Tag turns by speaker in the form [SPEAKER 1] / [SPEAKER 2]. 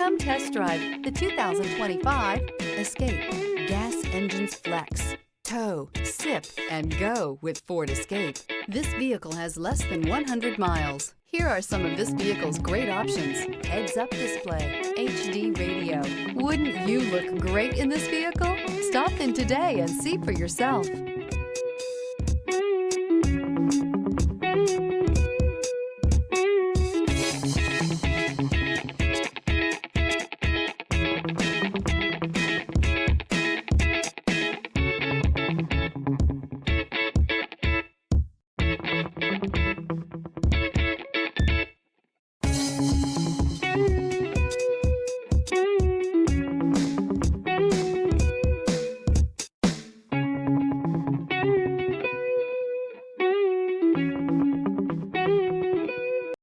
[SPEAKER 1] Come test drive the 2025 Escape. Gas engines flex, tow, sip, and go with Ford Escape. This vehicle has less than 100 miles. Here are some of this vehicle's great options: heads-up display, HD radio. Wouldn't you look great in this vehicle? Stop in today and see for yourself.